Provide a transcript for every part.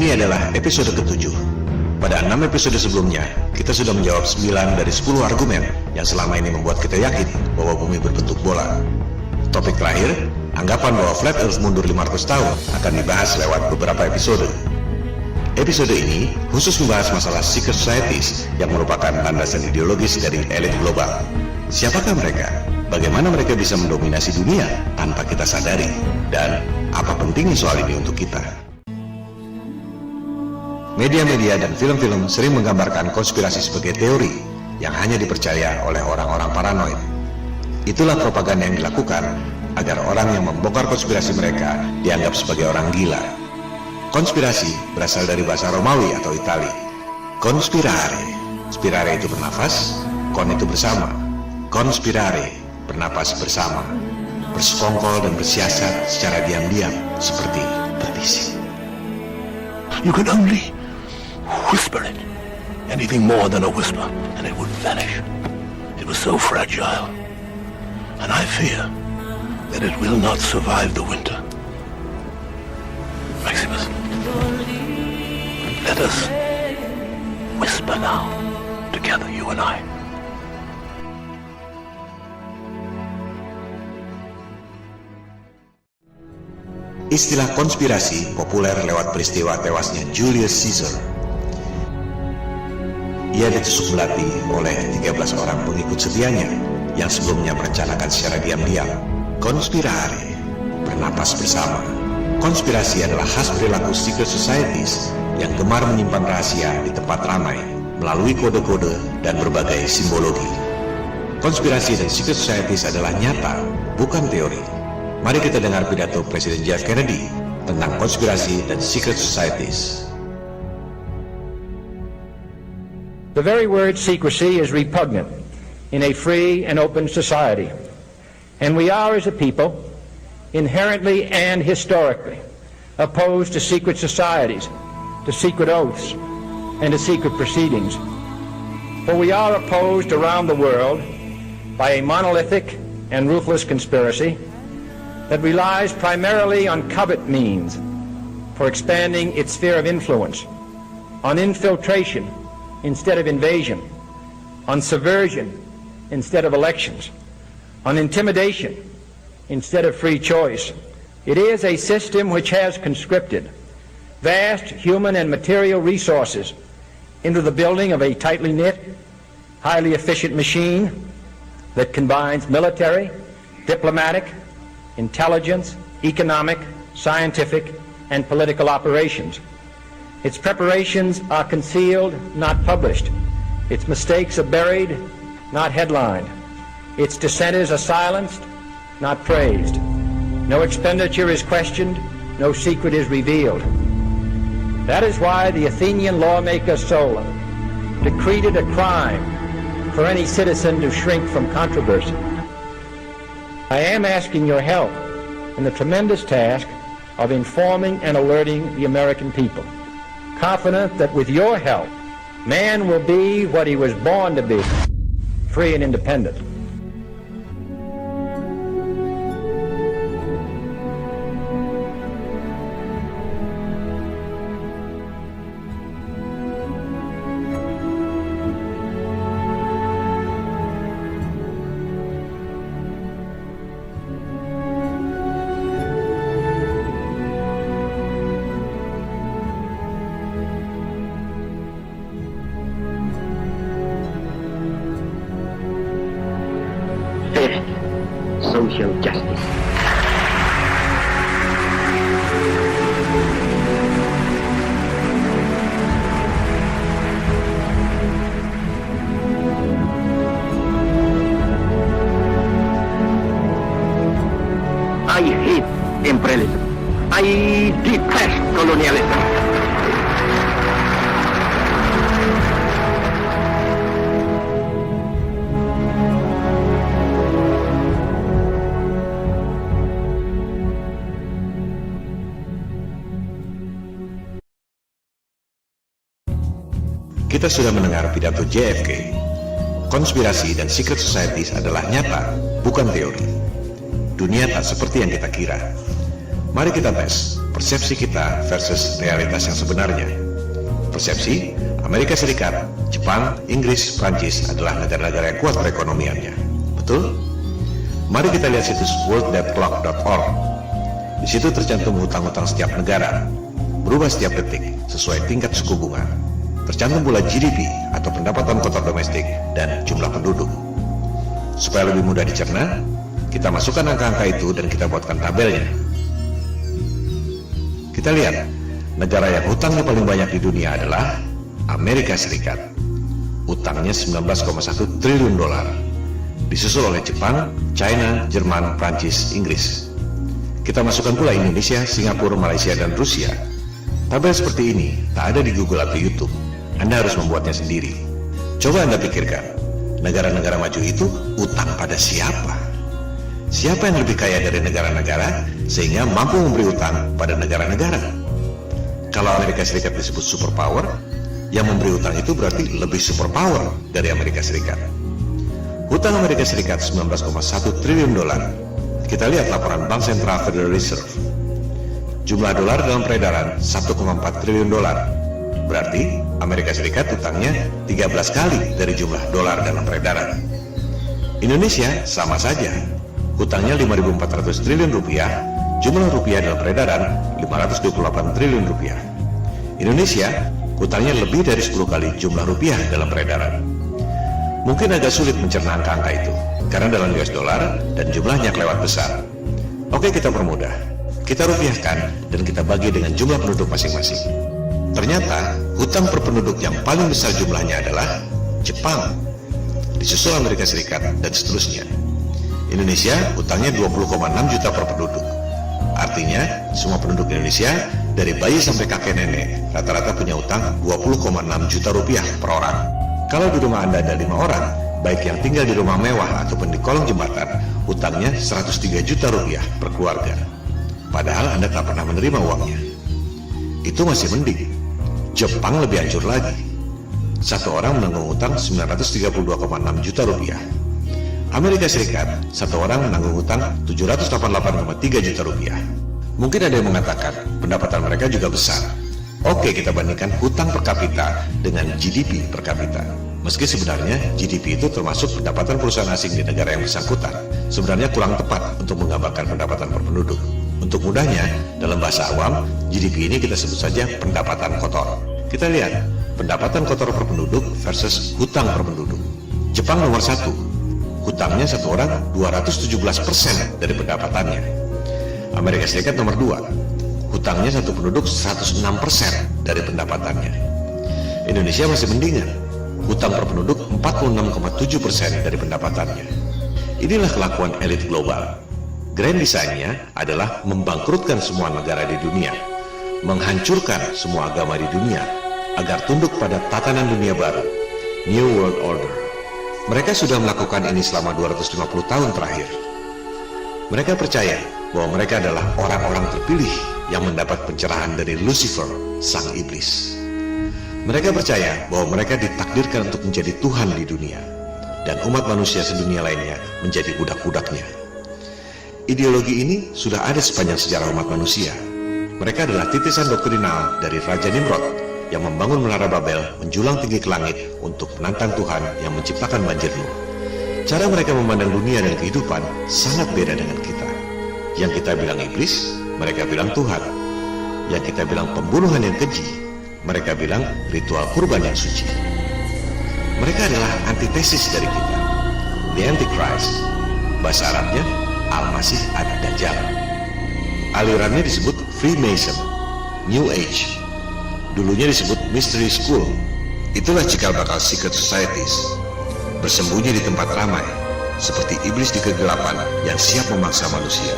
Ini adalah episode ke-7. Pada 6 episode sebelumnya, kita sudah menjawab 9 dari 10 argumen yang selama ini membuat kita yakin bahwa bumi berbentuk bola. Topik terakhir, anggapan bahwa Flat Earth mundur 500 tahun akan dibahas lewat beberapa episode. Episode ini khusus membahas masalah secret societies yang merupakan landasan ideologis dari elit global. Siapakah mereka? Bagaimana mereka bisa mendominasi dunia tanpa kita sadari? Dan apa pentingnya soal ini untuk kita? Media-media dan film-film sering menggambarkan konspirasi sebagai teori yang hanya dipercaya oleh orang-orang paranoid. Itulah propaganda yang dilakukan agar orang yang membongkar konspirasi mereka dianggap sebagai orang gila. Konspirasi berasal dari bahasa Romawi atau Itali. Conspirare, spirare itu bernafas, kon itu bersama. Conspirare, bernapas bersama, bersekongkol dan bersiasat secara diam-diam seperti berbisik. You can only whisper it. Anything more than a whisper, and it would vanish. It was so fragile. And I fear that it will not survive the winter. Maximus, let us whisper now, together, you and I. Istilah konspirasi populer lewat peristiwa tewasnya Julius Caesar. Ia ditusuk belati oleh 13 orang pengikut setianya yang sebelumnya merencanakan secara diam-diam. Conspirare, bernapas bersama. Konspirasi adalah khas perilaku secret societies yang gemar menyimpan rahasia di tempat ramai melalui kode-kode dan berbagai simbologi. Konspirasi dan secret societies adalah nyata, bukan teori. Mari kita dengar pidato Presiden John F. Kennedy tentang konspirasi dan secret societies. The very word secrecy is repugnant in a free and open society, and we are, as a people, inherently and historically opposed to secret societies, to secret oaths, and to secret proceedings. For we are opposed around the world by a monolithic and ruthless conspiracy that relies primarily on covert means for expanding its sphere of influence, on infiltration instead of invasion, on subversion instead of elections, on intimidation instead of free choice. It is a system which has conscripted vast human and material resources into the building of a tightly knit, highly efficient machine that combines military, diplomatic, intelligence, economic, scientific, and political operations. Its preparations are concealed, not published. Its mistakes are buried, not headlined. Its dissenters are silenced, not praised. No expenditure is questioned, no secret is revealed. That is why the Athenian lawmaker Solon decreed it a crime for any citizen to shrink from controversy. I am asking your help in the tremendous task of informing and alerting the American people, confident that with your help, man will be what he was born to be, free and independent. Social justice. I hate imperialism. I detest colonialism. Kita sudah mendengar pidato JFK. Konspirasi dan secret societies adalah nyata, bukan teori. Dunia tak seperti yang kita kira. Mari kita tes persepsi kita versus realitas yang sebenarnya. Persepsi, Amerika Serikat, Jepang, Inggris, Prancis adalah negara-negara yang kuat perekonomiannya. Betul? Mari kita lihat situs worlddebtclock.org. Di situ tercantum hutang-hutang setiap negara, berubah setiap detik sesuai tingkat suku bunga. Tercantum pula GDP atau pendapatan kotor domestik dan jumlah penduduk. Supaya lebih mudah dicerna, kita masukkan angka-angka itu dan kita buatkan tabelnya. Kita lihat, negara yang hutangnya paling banyak di dunia adalah Amerika Serikat. Hutangnya 19,1 triliun dolar. Disusul oleh Jepang, China, Jerman, Prancis, Inggris. Kita masukkan pula Indonesia, Singapura, Malaysia, dan Rusia. Tabel seperti ini tak ada di Google atau YouTube. Anda harus membuatnya sendiri. Coba Anda pikirkan, negara-negara maju itu utang pada siapa? Siapa yang lebih kaya dari negara-negara sehingga mampu memberi utang pada negara-negara? Kalau Amerika Serikat disebut superpower, yang memberi utang itu berarti lebih superpower dari Amerika Serikat. Hutang Amerika Serikat 19,1 triliun dolar. Kita lihat laporan Bank Sentral Federal Reserve. Jumlah dolar dalam peredaran 1,4 triliun dolar. Berarti Amerika Serikat hutangnya 13 kali dari jumlah dolar dalam peredaran. Indonesia sama saja. Hutangnya 5.400 triliun rupiah, jumlah rupiah dalam peredaran 528 triliun rupiah. Indonesia hutangnya lebih dari 10 kali jumlah rupiah dalam peredaran. Mungkin agak sulit mencerna angka-angka itu, karena dalam US dollar dan jumlahnya kelewat besar. Oke, kita permudah. Kita rupiahkan dan kita bagi dengan jumlah penduduk masing-masing. Ternyata, hutang per penduduk yang paling besar jumlahnya adalah Jepang, disusul Amerika Serikat, dan seterusnya. Indonesia hutangnya 20,6 juta per penduduk. Artinya, semua penduduk Indonesia, dari bayi sampai kakek nenek, rata-rata punya utang 20,6 juta rupiah per orang. Kalau di rumah Anda ada 5 orang, baik yang tinggal di rumah mewah ataupun di kolong jembatan, hutangnya 103 juta rupiah per keluarga. Padahal Anda tak pernah menerima uangnya. Itu masih mending. Jepang lebih hancur lagi. Satu orang menanggung utang 932,6 juta rupiah. Amerika Serikat, satu orang menanggung hutang 788,3 juta rupiah. Mungkin ada yang mengatakan pendapatan mereka juga besar. Oke, kita bandingkan hutang per kapita dengan GDP per kapita. Meski sebenarnya GDP itu termasuk pendapatan perusahaan asing di negara yang bersangkutan, sebenarnya kurang tepat untuk menggambarkan pendapatan per penduduk. Untuk mudahnya, dalam bahasa awam, GDP ini kita sebut saja pendapatan kotor. Kita lihat, pendapatan kotor per penduduk versus hutang per penduduk. Jepang nomor 1. Hutangnya satu orang 217% dari pendapatannya. Amerika Serikat nomor 2. Hutangnya satu penduduk 106% dari pendapatannya. Indonesia masih mendingan. Hutang per penduduk 46,7% dari pendapatannya. Inilah kelakuan elit global. Grand design-nya adalah membangkrutkan semua negara di dunia, menghancurkan semua agama di dunia, agar tunduk pada tatanan dunia baru, New World Order. Mereka sudah melakukan ini selama 250 tahun terakhir. Mereka percaya bahwa mereka adalah orang-orang terpilih yang mendapat pencerahan dari Lucifer, sang iblis. Mereka percaya bahwa mereka ditakdirkan untuk menjadi Tuhan di dunia, dan umat manusia sedunia lainnya menjadi budak-budaknya. Ideologi ini sudah ada sepanjang sejarah umat manusia. Mereka adalah titisan doktrinal dari Raja Nimrod yang membangun menara Babel menjulang tinggi ke langit untuk menantang Tuhan yang menciptakan banjir Nuh. Cara mereka memandang dunia dan kehidupan sangat beda dengan kita. Yang kita bilang iblis, mereka bilang Tuhan. Yang kita bilang pembunuhan yang keji, mereka bilang ritual kurban yang suci. Mereka adalah antitesis dari kita. The Antichrist, bahasa Arabnya Al-Masih Ad-Dajjal. Alirannya disebut Freemason, New Age. Dulunya disebut Mystery School. Itulah cikal bakal secret societies, bersembunyi di tempat ramai, seperti iblis di kegelapan yang siap memaksa manusia.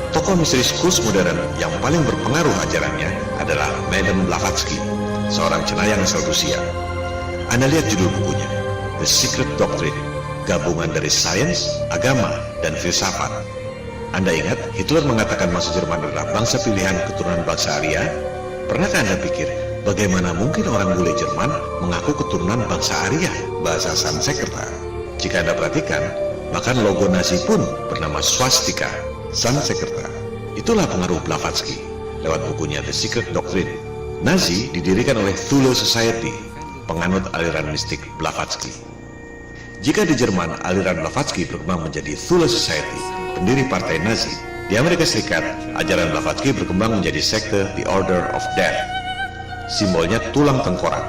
Tokoh Mystery Schools modern yang paling berpengaruh ajarannya adalah Madame Blavatsky, seorang cenayang asal Rusia. Anda lihat judul bukunya, The Secret Doctrine, gabungan dari sains, agama, dan filsafat. Anda ingat Hitler mengatakan bangsa Jerman adalah bangsa pilihan keturunan bangsa Arya? Pernahkah Anda pikir bagaimana mungkin orang bule Jerman mengaku keturunan bangsa Arya, bahasa Sanskerta? Jika Anda perhatikan, bahkan logo Nazi pun bernama swastika, Sanskerta. Itulah pengaruh Blavatsky lewat bukunya The Secret Doctrine. Nazi didirikan oleh Thule Society, penganut aliran mistik Blavatsky. Jika di Jerman aliran Blavatsky berkembang menjadi Thule Society, pendiri partai Nazi, di Amerika Serikat ajaran Blavatsky berkembang menjadi sekte The Order of Death. Simbolnya tulang tengkorak.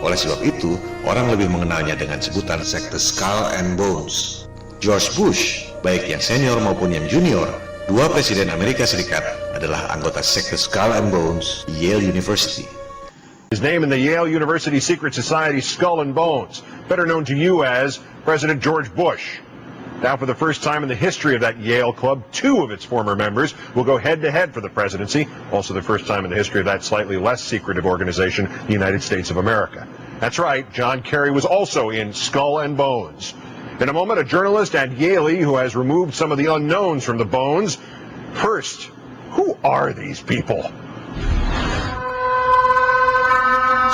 Oleh sebab itu, orang lebih mengenalnya dengan sebutan sekte Skull and Bones. George Bush, baik yang senior maupun yang junior, dua presiden Amerika Serikat, adalah anggota sekte Skull and Bones Yale University. His name in the Yale University Secret Society Skull and Bones, better known to you as President George Bush. Now, for the first time in the history of that Yale club, two of its former members will go head-to-head for the presidency. Also the first time in the history of that slightly less secretive organization, the United States of America. That's right, John Kerry was also in Skull and Bones. In a moment, a journalist at Yale who has removed some of the unknowns from the bones. First, who are these people?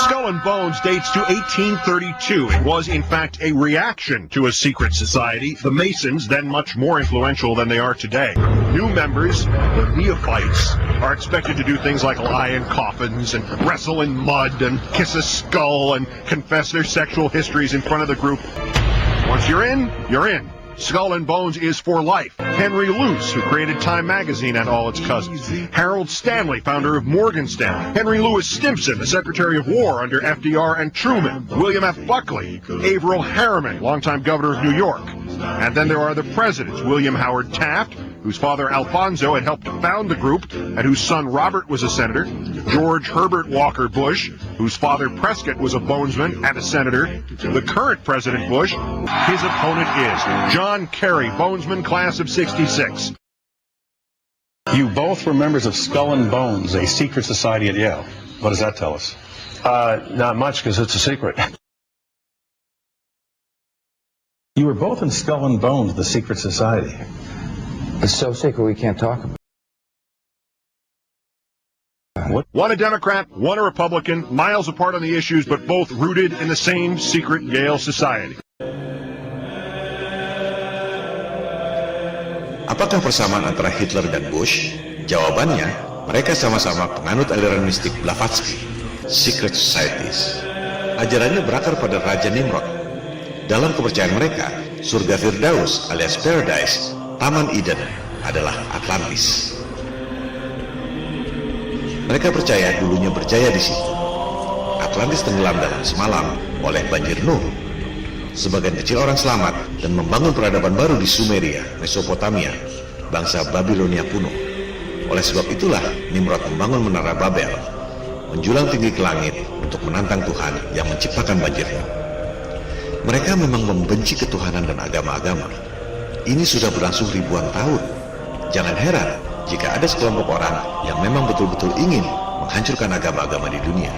Skull and Bones dates to 1832. It was, in fact, a reaction to a secret society, the Masons, then much more influential than they are today. New members, the neophytes, are expected to do things like lie in coffins and wrestle in mud and kiss a skull and confess their sexual histories in front of the group. Once you're in, you're in. Skull and Bones is for life. Henry Luce, who created Time Magazine and all its cousins. Harold Stanley, founder of Morgan Stanley. Henry Louis Stimson, the Secretary of War under FDR and Truman. William F. Buckley. Averill Harriman, longtime governor of New York. And then there are the presidents. William Howard Taft, whose father Alfonso had helped found the group and whose son Robert was a senator. George Herbert Walker Bush, whose father Prescott was a bonesman and a senator. The current President Bush, his opponent is John Kerry, bonesman, class of 66. You both were members of Skull and Bones, a secret society at Yale. What does that tell us? Not much, because it's a secret. You were both in Skull and Bones, the secret society. It's so secret we can't talk about it. One a Democrat, one a Republican, miles apart on the issues, but both rooted in the same secret Yale society. Apakah persamaan antara Hitler dan Bush? Jawabannya, mereka sama-sama penganut aliran mistik Blavatsky, secret societies. Ajarannya berakar pada Raja Nimrod. Dalam kepercayaan mereka, surga Firdaus alias Paradise, Taman Eden, adalah Atlantis. Mereka percaya dulunya berjaya di situ. Atlantis tenggelam dalam semalam oleh banjir Nuh. Sebagian kecil orang selamat dan membangun peradaban baru di Sumeria, Mesopotamia, bangsa Babilonia kuno. Oleh sebab itulah Nimrod membangun menara Babel, menjulang tinggi ke langit untuk menantang Tuhan yang menciptakan banjirnya. Mereka memang membenci ketuhanan dan agama-agama. Ini sudah berlangsung ribuan tahun. Jangan heran jika ada sekelompok orang yang memang betul-betul ingin menghancurkan agama-agama di dunia.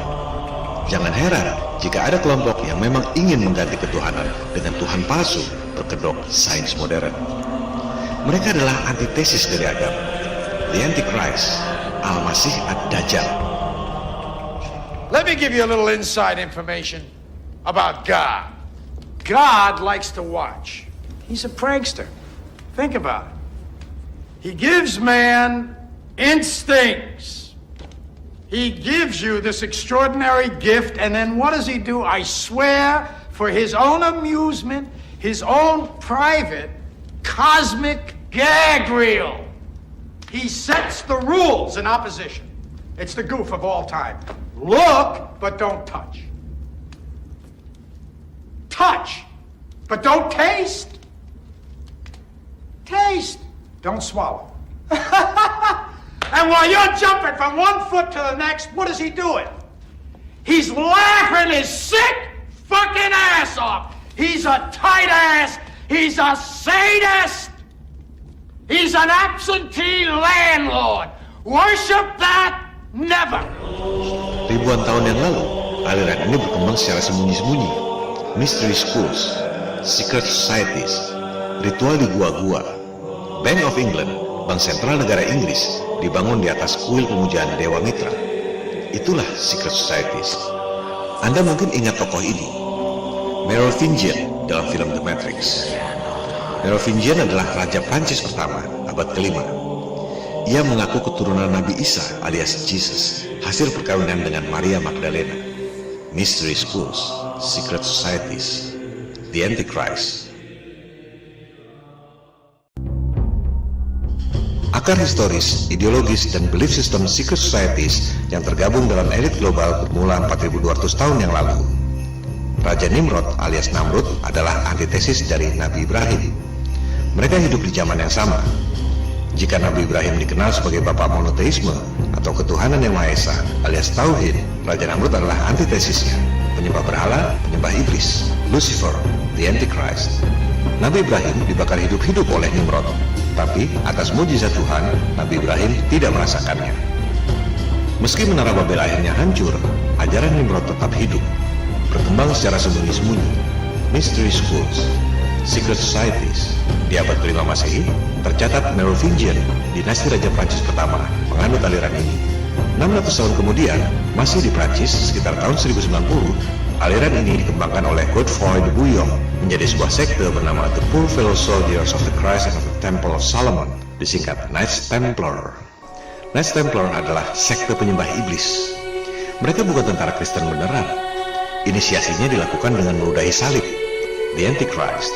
Jangan heran jika ada kelompok yang memang ingin mengganti ketuhanan dengan Tuhan palsu berkedok sains modern. Mereka adalah antitesis dari agama. The Antichrist, Al-Masih Ad-Dajjal. Let me give you a little inside information about God. God likes to watch. He's a prankster. Think about it. He gives man instincts. He gives you this extraordinary gift, and then what does he do? I swear, for his own amusement, his own private cosmic gag reel, he sets the rules in opposition. It's the goof of all time. Look, but don't touch. Touch, but don't taste. Taste, don't swallow. And while you're jumping from one foot to the next, what is he doing? He's laughing his sick fucking ass off. He's a tight ass. He's a sadist. He's an absentee landlord. Worship that? Never. Ribuan tahun yang lalu, aliran ini berkembang secara sembunyi-sembunyi. Mystery schools, secret societies, ritual di gua-gua. Bank of England, bank sentral negara Inggris, dibangun di atas kuil pemujaan Dewa Mitra. Itulah secret societies. Anda mungkin ingat tokoh ini, Merovingian dalam film The Matrix. Merovingian adalah raja Prancis pertama, abad ke-5. Ia mengaku keturunan Nabi Isa alias Jesus, hasil perkawinan dengan Maria Magdalena. Mystery schools, secret societies, the Antichrist. Akar historis, ideologis, dan belief system secret societies yang tergabung dalam elit global bermula 4200 tahun yang lalu. Raja Nimrod alias Namrud adalah antitesis dari Nabi Ibrahim. Mereka hidup di zaman yang sama. Jika Nabi Ibrahim dikenal sebagai bapak monoteisme atau ketuhanan yang Maha Esa alias Tauhid, Raja Namrud adalah antitesisnya, penyembah berhala, penyembah iblis, Lucifer, the Antichrist. Nabi Ibrahim dibakar hidup-hidup oleh Nimrod, tapi atas mujizat Tuhan, Nabi Ibrahim tidak merasakannya. Meski menara Babel akhirnya hancur, ajaran Nimrod tetap hidup, berkembang secara sembunyi-sembunyi. Mystery schools, secret societies. Di abad ke-5 Masehi, tercatat Merovingian, dinasti Raja Prancis pertama, menganut aliran ini. 600 tahun kemudian, masih di Prancis, sekitar tahun 1090, aliran ini dikembangkan oleh Godefroy de Bouillon menjadi sebuah sekte bernama The Poor Fellow Soldiers of the Christ and of the Temple of Solomon, disingkat Knights Templar. Knights Templar adalah sekte penyembah iblis. Mereka bukan tentara Kristen beneran. Inisiasinya dilakukan dengan meludahi salib, the Antichrist.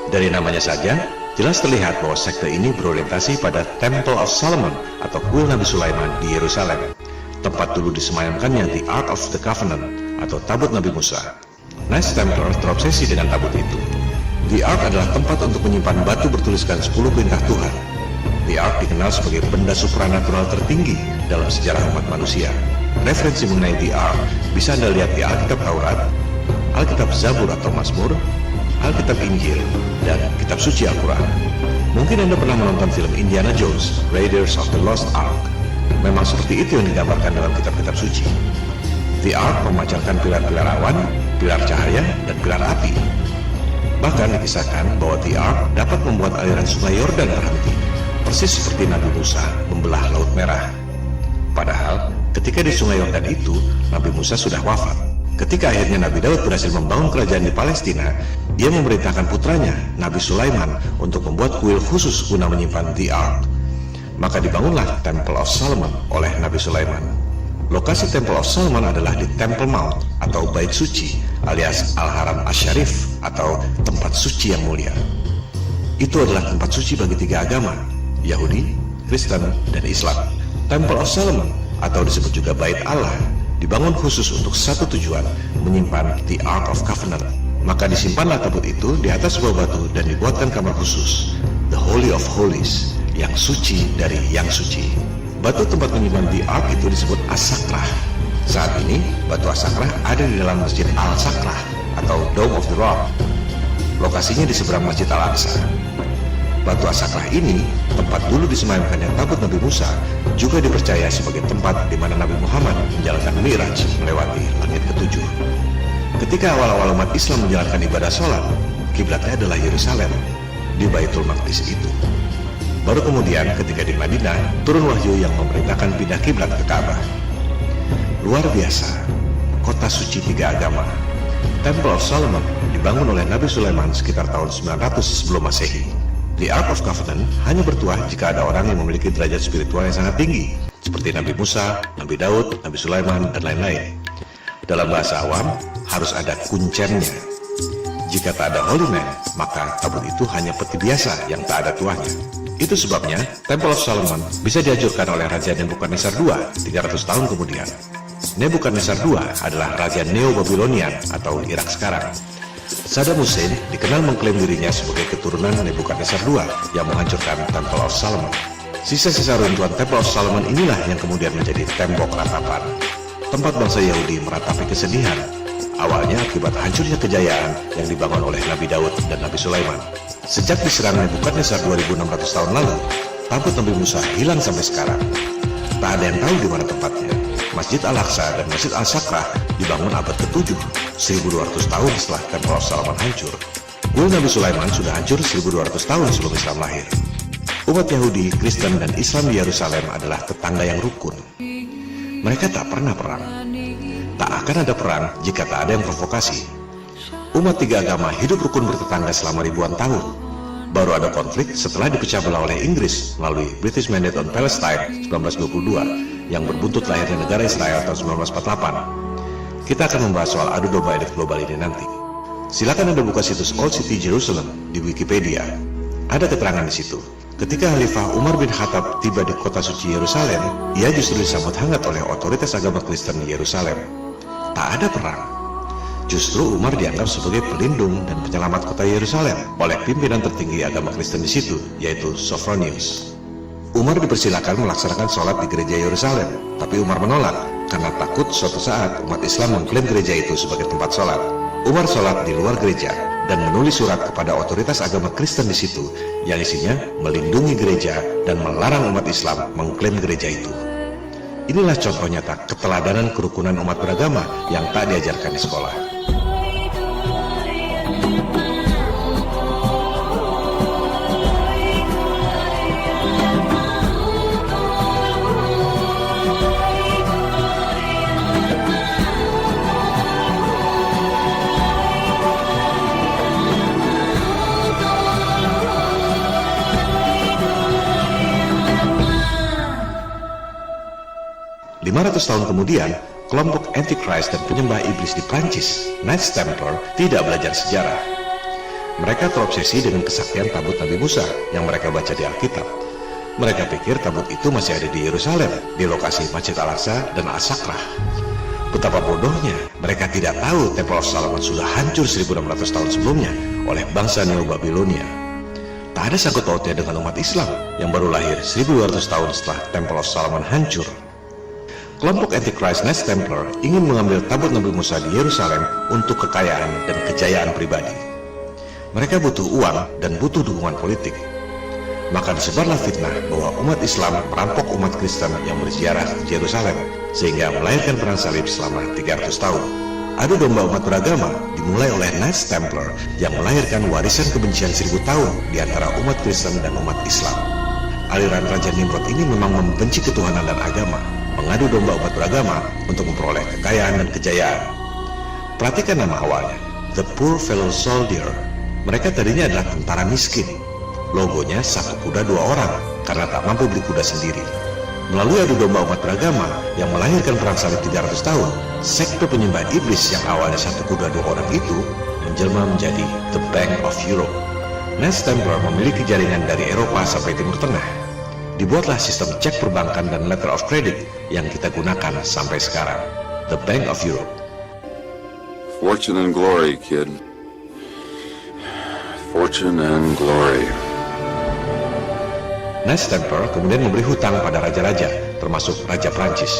Dari namanya saja, jelas terlihat bahwa sekte ini berorientasi pada Temple of Solomon atau kuil Nabi Sulaiman di Yerusalem, tempat dulu disemayamkannya the Ark of the Covenant atau tabut Nabi Musa. Knights Templar terobsesi dengan tabut itu. The Ark adalah tempat untuk menyimpan batu bertuliskan 10 perintah Tuhan. The Ark dikenal sebagai benda supranatural tertinggi dalam sejarah umat manusia. Referensi mengenai The Ark bisa Anda lihat di Alkitab Taurat, Alkitab Zabur atau Mazmur, Alkitab Injil, dan Kitab Suci Al-Quran. Mungkin Anda pernah menonton film Indiana Jones, Raiders of the Lost Ark. Memang seperti itu yang digambarkan dalam kitab-kitab suci. The Ark memancarkan pilar-pilar awan, pilar cahaya, dan pilar api. Bahkan dikisahkan bahwa The Ark dapat membuat aliran sungai Yordan berhenti, persis seperti Nabi Musa membelah Laut Merah. Padahal, ketika di sungai Yordan itu, Nabi Musa sudah wafat. Ketika akhirnya Nabi Daud berhasil membangun kerajaan di Palestina, ia memerintahkan putranya, Nabi Sulaiman, untuk membuat kuil khusus guna menyimpan The Ark. Maka dibangunlah Temple of Solomon oleh Nabi Sulaiman. Lokasi Temple of Solomon adalah di Temple Mount atau Bait Suci alias Al-Haram Asy-Syarif atau tempat suci yang mulia. Itu adalah tempat suci bagi 3 agama, Yahudi, Kristen, dan Islam. Temple of Solomon atau disebut juga Bait Allah dibangun khusus untuk satu tujuan, menyimpan the Ark of Covenant. Maka disimpanlah tabut itu di atas sebuah batu dan dibuatkan kamar khusus, the Holy of Holies, yang suci dari yang suci. Batu tempat menyimpan the Ark itu disebut As-Sakrah. Saat ini, batu As-Sakrah ada di dalam Masjid Al-Sakrah atau Dome of the Rock. Lokasinya di seberang Masjid Al-Aqsa. Batu As-Sakrah ini, tempat dulu disemayamkannya tabut Nabi Musa, juga dipercaya sebagai tempat di mana Nabi Muhammad menjalankan Mi'raj melewati langit ke-7. Ketika awal-awal umat Islam menjalankan ibadah sholat, kiblatnya adalah Yerusalem, di Baitul Maqdis itu. Baru kemudian ketika di Madinah, turun wahyu yang memerintahkan pindah kiblat ke Ka'bah. Luar biasa, kota suci 3 agama. Temple of Solomon dibangun oleh Nabi Sulaiman sekitar tahun 900 sebelum Masehi. The Ark of Covenant hanya bertuah jika ada orang yang memiliki derajat spiritual yang sangat tinggi, seperti Nabi Musa, Nabi Daud, Nabi Sulaiman, dan lain-lain. Dalam bahasa awam, harus ada kuncennya. Jika tak ada holy man, maka tabut itu hanya peti biasa yang tak ada tuahnya. Itu sebabnya Temple of Solomon bisa dihancurkan oleh Raja Nebukadnezar II 300 tahun kemudian. Nebukadnezar II adalah Raja Neo-Babylonian atau Irak sekarang. Saddam Hussein dikenal mengklaim dirinya sebagai keturunan Nebukadnezar II yang menghancurkan Temple of Solomon. Sisa-sisa runtuhan Temple of Solomon inilah yang kemudian menjadi tembok ratapan. Tempat bangsa Yahudi meratapi kesedihan, awalnya akibat hancurnya kejayaan yang dibangun oleh Nabi Daud dan Nabi Sulaiman. Sejak diserang Nebukadnezar 2600 tahun lalu, tabut Nabi Musa hilang sampai sekarang. Tak ada yang tahu di mana tempatnya. Masjid Al-Aqsa dan Masjid Al-Sakrah dibangun abad ke-7, 1200 tahun setelah Temple of Solomon hancur. Kuil Nabi Sulaiman sudah hancur 1200 tahun sebelum Islam lahir. Umat Yahudi, Kristen, dan Islam di Yerusalem adalah tetangga yang rukun. Mereka tak pernah perang. Tak akan ada perang jika tak ada yang provokasi. Umat 3 agama hidup rukun bertetangga selama ribuan tahun. Baru ada konflik setelah dipecah belah oleh Inggris melalui British Mandate on Palestine 1922 yang berbuntut lahirnya negara Israel tahun 1948. Kita akan membahas soal adu domba elit global ini nanti. Silakan Anda buka situs Old City Jerusalem di Wikipedia. Ada keterangan di situ. Ketika Khalifah Umar bin Khattab tiba di kota suci Yerusalem, ia justru disambut hangat oleh otoritas agama Kristen di Yerusalem. Tak ada perang. Justru Umar dianggap sebagai pelindung dan penyelamat kota Yerusalem oleh pimpinan tertinggi agama Kristen di situ, yaitu Sophronius. Umar dipersilakan melaksanakan sholat di gereja Yerusalem, tapi Umar menolak karena takut suatu saat umat Islam mengklaim gereja itu sebagai tempat sholat. Umar sholat di luar gereja dan menulis surat kepada otoritas agama Kristen di situ yang isinya melindungi gereja dan melarang umat Islam mengklaim gereja itu. Inilah contoh nyata keteladanan kerukunan umat beragama yang tak diajarkan di sekolah. Ratus tahun kemudian, kelompok Antichrist dan penyembah iblis di Prancis, Knights Templar, tidak belajar sejarah. Mereka terobsesi dengan kesaktian tabut Nabi Musa yang mereka baca di Alkitab. Mereka pikir tabut itu masih ada di Yerusalem, di lokasi Masjid Al-Aqsa dan As-Sakrah. Betapa bodohnya, mereka tidak tahu Temple of Solomon sudah hancur 1600 tahun sebelumnya oleh bangsa Neo-Babilonia. Tak ada sangkut pautnya dengan umat Islam yang baru lahir 1200 tahun setelah Temple of Solomon hancur. Kelompok Antichrist Knights Templar ingin mengambil tabut Nabi Musa di Yerusalem untuk kekayaan dan kejayaan pribadi. Mereka butuh uang dan butuh dukungan politik. Maka disebarlah fitnah bahwa umat Islam merampok umat Kristen yang berziarah ke Yerusalem, sehingga melahirkan perang salib selama 300 tahun. Adu domba umat beragama dimulai oleh Knights Templar yang melahirkan warisan kebencian 1000 tahun di antara umat Kristen dan umat Islam. Aliran Raja Nimrod ini memang membenci ketuhanan dan agama, mengadu domba umat beragama untuk memperoleh kekayaan dan kejayaan. Perhatikan nama awalnya, The Poor Fellow Soldier. Mereka tadinya adalah tentara miskin. Logonya satu kuda 2 orang karena tak mampu beli kuda sendiri. Melalui adu domba umat beragama yang melahirkan perang salib 300 tahun, sekte penyembah iblis yang awalnya satu kuda 2 orang itu menjelma menjadi The Bank of Europe. Knights Templar memiliki jaringan dari Eropa sampai Timur Tengah. Dibuatlah sistem cek perbankan dan letter of credit yang kita gunakan sampai sekarang, The Bank of Europe. Fortune and glory, kid. Fortune and glory. Knights Templar kemudian memberi hutang pada raja-raja, termasuk Raja Prancis.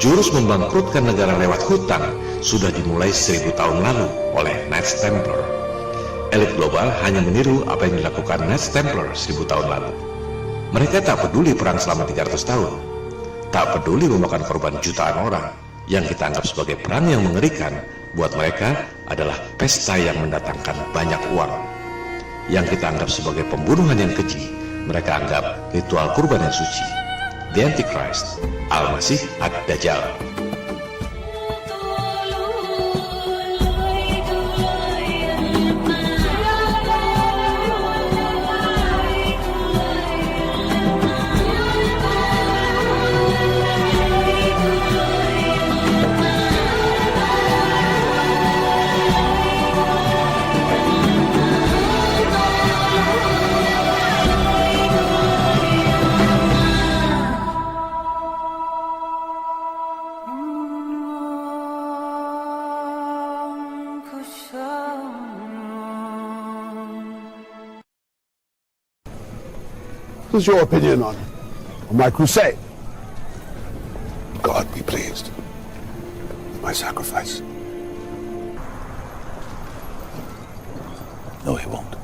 Jurus membangkrutkan negara lewat hutang sudah dimulai 1000 tahun lalu oleh Knights Templar. Elit global hanya meniru apa yang dilakukan Knights Templar 1000 tahun lalu. Mereka tak peduli perang selama 300 tahun, tak peduli memakan korban jutaan orang. Yang kita anggap sebagai perang yang mengerikan, buat mereka adalah pesta yang mendatangkan banyak uang. Yang kita anggap sebagai pembunuhan yang keji, mereka anggap ritual kurban yang suci. The Antichrist, Al-Masih Ad-Dajjal. What is your opinion on my crusade? God be pleased with my sacrifice. No, he won't.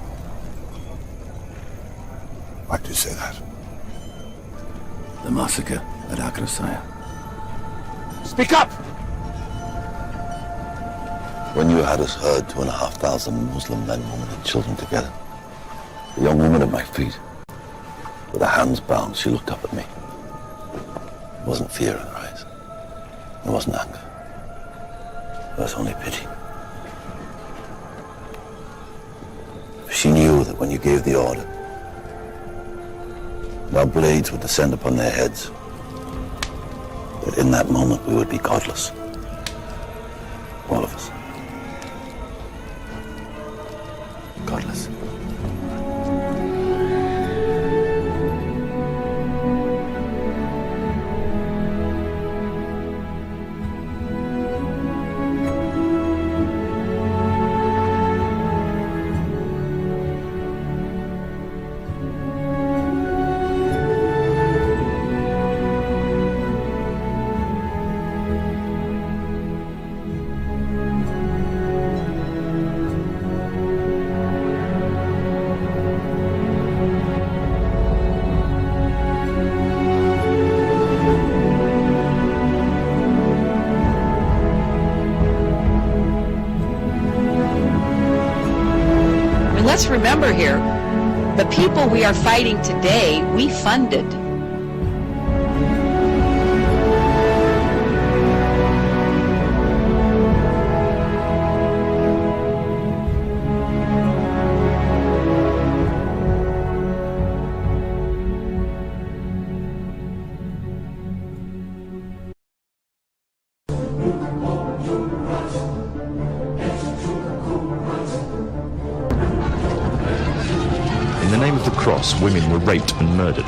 Why do you say that? The massacre at Akrasaya. Speak up! When you had us herd 2,500 Muslim men, women, and children together, the young woman at my feet, with her hands bound, she looked up at me. It wasn't fear in her eyes. It wasn't anger. It was only pity. She knew that when you gave the order, our blades would descend upon their heads. That in that moment we would be godless. All of us. Godless. Let's remember here, the people we are fighting today, we funded. In the name of the cross, women were raped and murdered.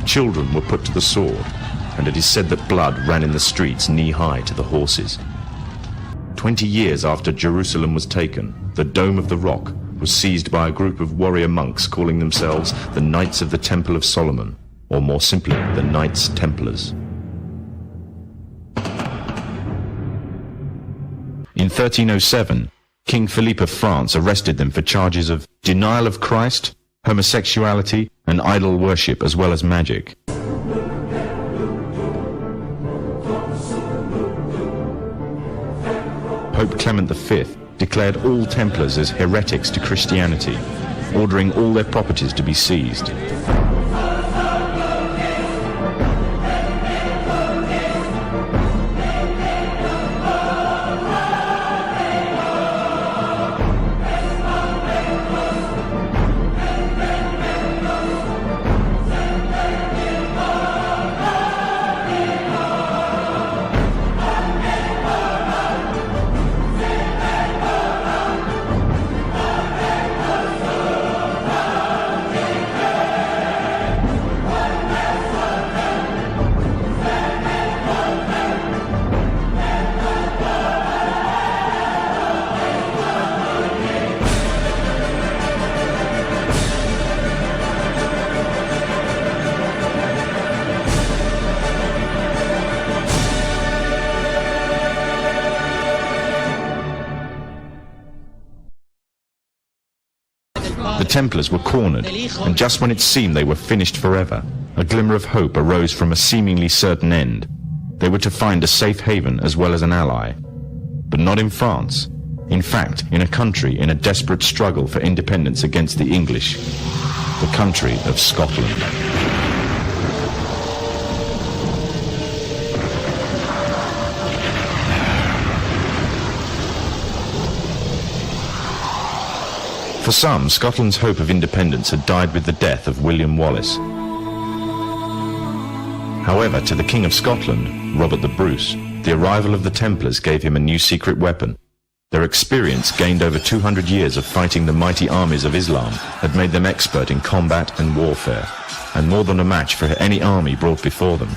Children were put to the sword, and it is said that blood ran in the streets knee-high to the horses. 20 years after Jerusalem was taken, the Dome of the Rock was seized by a group of warrior monks calling themselves the Knights of the Temple of Solomon, or more simply, the Knights Templars. In 1307, King Philippe of France arrested them for charges of denial of Christ, homosexuality, and idol worship, as well as magic. Pope Clement V declared all Templars as heretics to Christianity, ordering all their properties to be seized. The Templars were cornered, and just when it seemed they were finished forever, a glimmer of hope arose from a seemingly certain end. They were to find a safe haven as well as an ally. But not in France. In fact, in a country in a desperate struggle for independence against the English. The country of Scotland. For some, Scotland's hope of independence had died with the death of William Wallace. However, to the King of Scotland, Robert the Bruce, the arrival of the Templars gave him a new secret weapon. Their experience, gained over 200 years of fighting the mighty armies of Islam, had made them expert in combat and warfare, and more than a match for any army brought before them.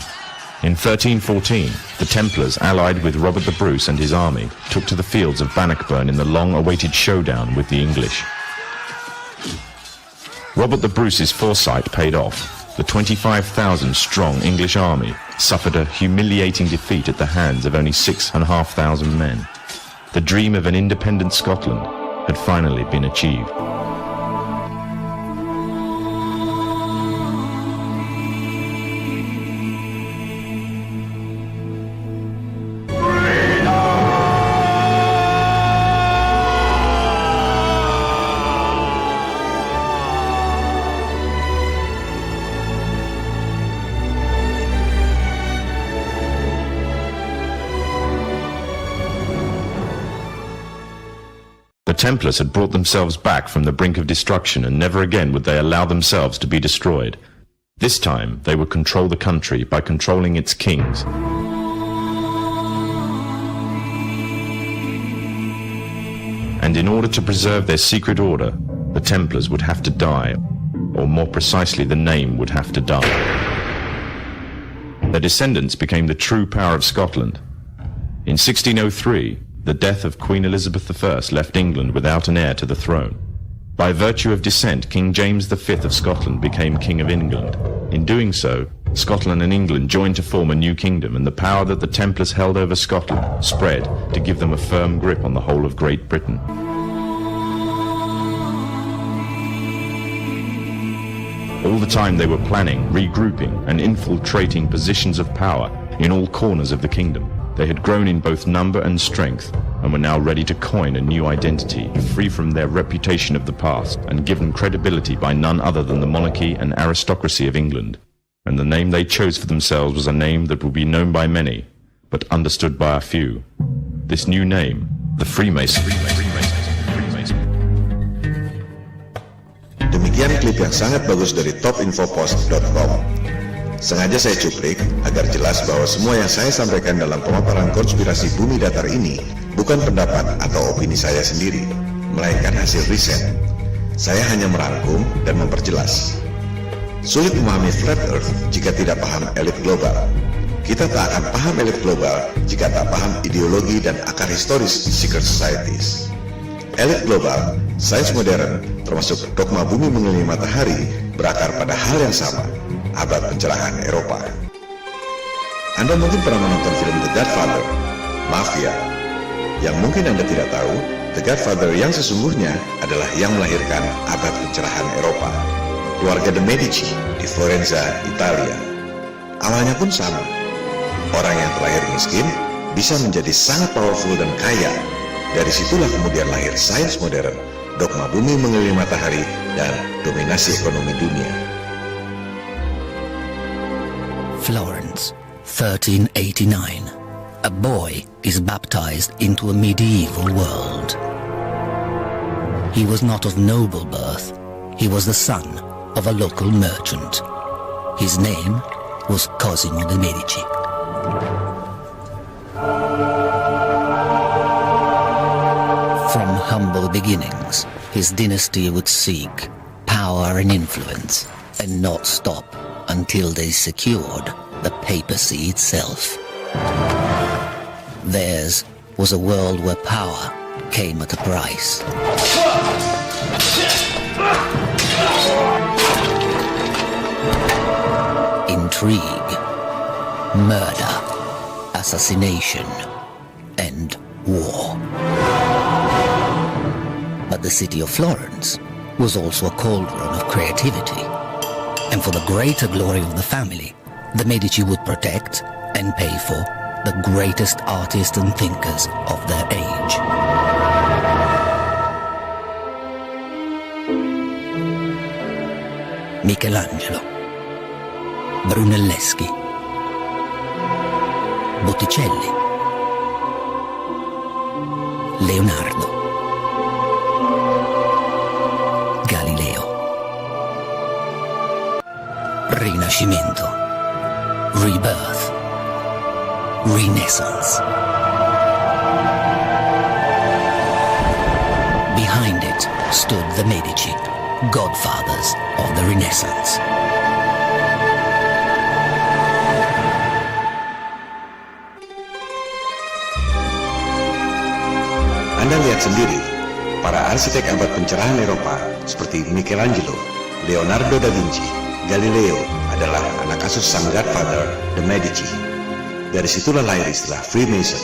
In 1314, the Templars, allied with Robert the Bruce and his army, took to the fields of Bannockburn in the long-awaited showdown with the English. Robert the Bruce's foresight paid off. The 25,000-strong English army suffered a humiliating defeat at the hands of only 6,500 men. The dream of an independent Scotland had finally been achieved. The Templars had brought themselves back from the brink of destruction, and never again would they allow themselves to be destroyed. This time, they would control the country by controlling its kings. And in order to preserve their secret order, the Templars would have to die, or more precisely, the name would have to die. Their descendants became the true power of Scotland. In 1603, the death of Queen Elizabeth I left England without an heir to the throne. By virtue of descent, King James V of Scotland became King of England. In doing so, Scotland and England joined to form a new kingdom, and the power that the Templars held over Scotland spread to give them a firm grip on the whole of Great Britain. All the time they were planning, regrouping, and infiltrating positions of power in all corners of the kingdom. They had grown in both number and strength, and were now ready to coin a new identity, free from their reputation of the past, and given credibility by none other than the monarchy and aristocracy of England. And the name they chose for themselves was a name that would be known by many, but understood by a few. This new name, the Freemasons. Demikian klip yang sangat bagus dari topinfopost.com. Sengaja saya cuplik agar jelas bahwa semua yang saya sampaikan dalam pemaparan konspirasi bumi datar ini bukan pendapat atau opini saya sendiri, melainkan hasil riset. Saya hanya merangkum dan memperjelas. Sulit memahami flat earth jika tidak paham elit global. Kita tak akan paham elit global jika tak paham ideologi dan akar historis secret societies. Elit global, sains modern, termasuk dogma bumi mengelilingi matahari, berakar pada hal yang sama, abad pencerahan Eropa. Anda mungkin pernah menonton film The Godfather, Mafia. Yang mungkin Anda tidak tahu, The Godfather yang sesungguhnya adalah yang melahirkan abad pencerahan Eropa. Keluarga de Medici di Florenza, Italia. Awalnya pun sama. Orang yang terlahir miskin bisa menjadi sangat powerful dan kaya. Dari situlah kemudian lahir sains modern, dogma bumi mengelilingi matahari, dan dominasi ekonomi dunia. Florence, 1389. A boy is baptized into a medieval world. He was not of noble birth. He was the son of a local merchant. His name was Cosimo de' Medici. From humble beginnings, his dynasty would seek power and influence, and not stop until they secured the papacy itself. Theirs was a world where power came at a price. Intrigue, murder, assassination, and war. But the city of Florence was also a cauldron of creativity. And for the greater glory of the family, the Medici would protect and pay for the greatest artists and thinkers of their age. Michelangelo, Brunelleschi, Botticelli, Leonardo, Galileo. Rinascimento, rebirth, renaissance. Behind it stood the Medici, godfathers of the Renaissance. Anda lihat sendiri, para arsitek abad pencerahan Eropa seperti Michelangelo, Leonardo da Vinci, Galileo adalah anak asuh sang godfather, the Medici. Dari situlah lahir istilah Freemason,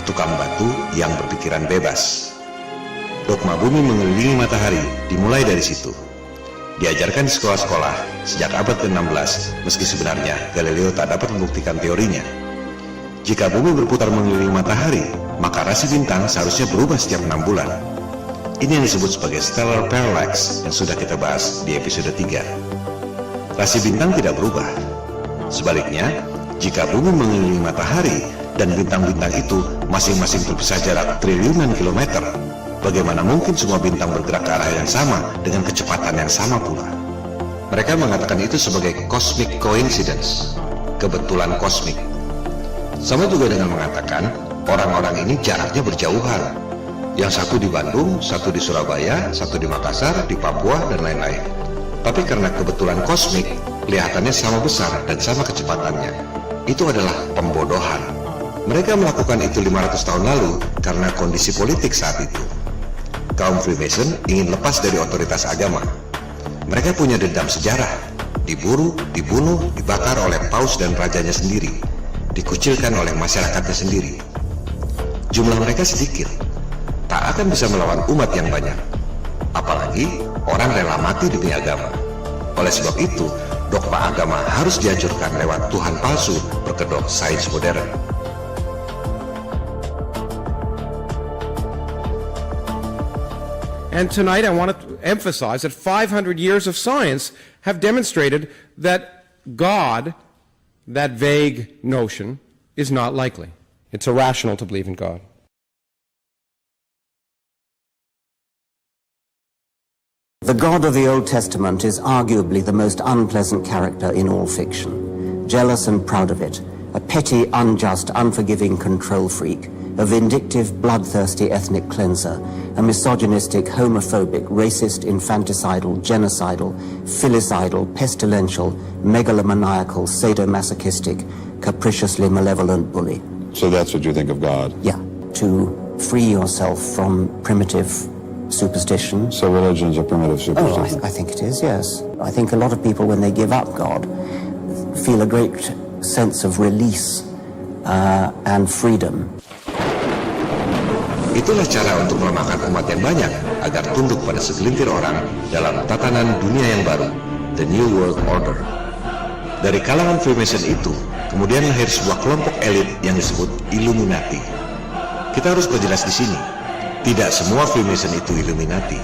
tukang batu yang berpikiran bebas. Dogma bumi mengelilingi matahari dimulai dari situ. Diajarkan di sekolah-sekolah sejak abad ke-16, meski sebenarnya Galileo tak dapat membuktikan teorinya. Jika bumi berputar mengelilingi matahari, maka rasi bintang seharusnya berubah setiap 6 bulan. Ini yang disebut sebagai stellar parallax yang sudah kita bahas di episode 3. Rasi bintang tidak berubah. Sebaliknya, jika bumi mengelilingi matahari dan bintang-bintang itu masing-masing terpisah jarak triliunan kilometer, Bagaimana mungkin semua bintang bergerak ke arah yang sama dengan kecepatan yang sama pula? Mereka mengatakan itu sebagai cosmic coincidence, kebetulan kosmik. Sama juga dengan mengatakan orang-orang ini jaraknya berjauhan. Yang satu di Bandung, satu di Surabaya, satu di Makassar, di Papua, dan lain-lain. Tapi karena kebetulan kosmik, kelihatannya sama besar dan sama kecepatannya. Itu adalah pembodohan. Mereka melakukan itu 500 tahun lalu karena kondisi politik saat itu. Kaum Freemason ingin lepas dari otoritas agama. Mereka punya dendam sejarah, diburu, dibunuh, dibakar oleh paus dan rajanya sendiri, dikucilkan oleh masyarakatnya sendiri. Jumlah mereka sedikit, tak akan bisa melawan umat yang banyak. Apalagi orang rela mati demi agama. Oleh sebab itu, dogma agama harus dihancurkan lewat Tuhan palsu berkedok sains modern. And tonight I want to emphasize that 500 years of science have demonstrated that God, that vague notion, is not likely. It's irrational to believe in God. The God of the Old Testament is arguably the most unpleasant character in all fiction. Jealous and proud of it, a petty, unjust, unforgiving control freak, a vindictive, bloodthirsty ethnic cleanser, a misogynistic, homophobic, racist, infanticidal, genocidal, filicidal, pestilential, megalomaniacal, sadomasochistic, capriciously malevolent bully. So that's what you think of God? Yeah, to free yourself from primitive superstition. So religion's a primitive superstition? Oh, I think it is, yes. I think a lot of people, when they give up God, feel a great sense of release and freedom. Itulah cara untuk melemahkan umat yang banyak agar tunduk pada segelintir orang dalam tatanan dunia yang baru, the New World Order. Dari kalangan Freemason itu, kemudian lahir sebuah kelompok elit yang disebut Illuminati. Kita harus perjelas di sini, tidak semua Freemason itu Illuminati.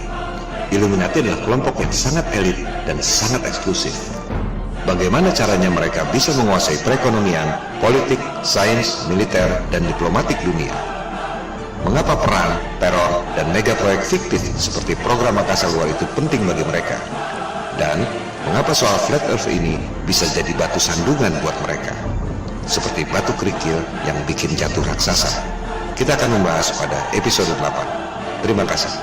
Illuminati adalah kelompok yang sangat elit dan sangat eksklusif. Bagaimana caranya mereka bisa menguasai perekonomian, politik, sains, militer, dan diplomatik dunia? Mengapa perang, teror, dan mega proyek fiktif seperti program angkasa luar itu penting bagi mereka? Dan mengapa soal flat earth ini bisa jadi batu sandungan buat mereka? Seperti batu kerikil yang bikin jatuh raksasa. Kita akan membahas pada episode 8. Terima kasih.